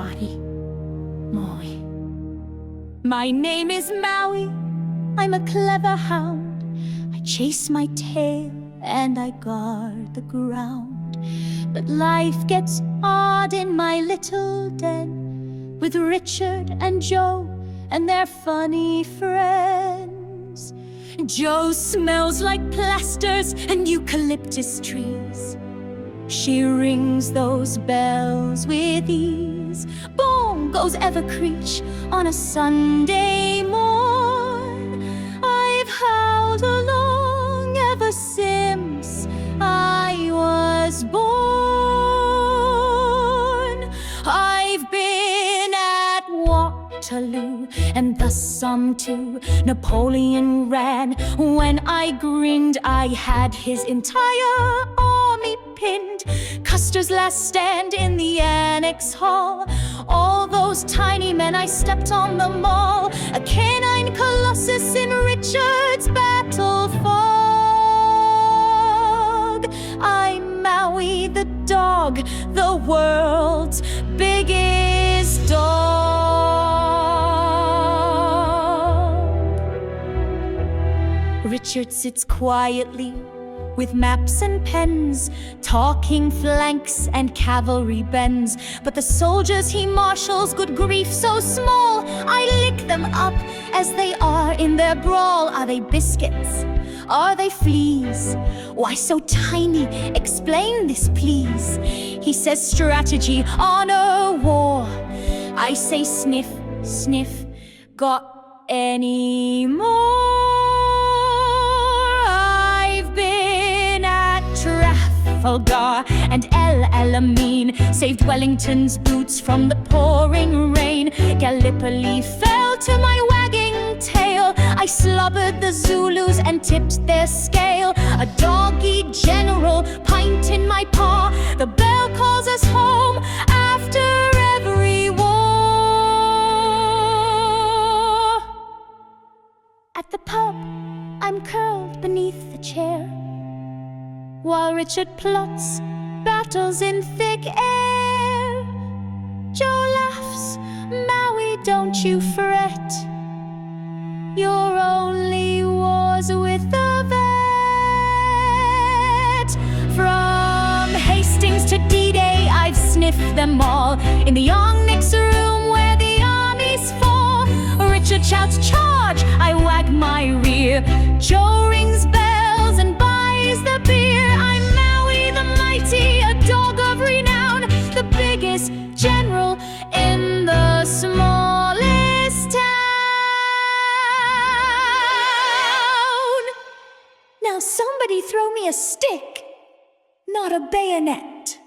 Maui. My name is Maui. I'm a clever hound. I chase my tail and I guard the ground. But life gets odd in my little den with Richard and Joe and their funny friends. Joe smells like plasters and eucalyptus trees. She rings those bells with ease. Boom goes Evercreech on a Sunday morn. I've howled along ever since I was born. I've been at Waterloo and the Somme too. Napoleon ran. When I grinned, I had his entire army pinned. Custer's last stand in the Annex Hall. All those tiny men, I stepped on them all. A canine colossus in Richard's battle fog. I'm Maui the dog, the world's biggest dog. Richard sits quietly with maps and pens, talking flanks and cavalry bends. But the soldiers he marshals, good grief, so small, I lick them up as they are in their brawl. Are they biscuits? Are they fleas? Why so tiny? Explain this, please. He says strategy, honor, war. I say sniff, sniff, got any more? Trafalgar and El Alamein, saved Wellington's boots from the pouring rain. Gallipoli fell to my wagging tail. I slobbered the Zulus and tipped their scale. A doggy general, pint in my paw. The bell calls us home after every war. At the pub, I'm curled beneath the chair, while Richard plots battles in thick air. Joe laughs, Maui, don't you fret. Your only war's with the vet. From Hastings to D-Day, I've sniffed them all. In the Onyx room where the armies fall, Richard shouts, charge! I wag my rear. Joe rings bells and buys the beer. I'm Maui the mighty, a dog of renown, the biggest general in the smallest town. Now somebody throw me a stick, not a bayonet.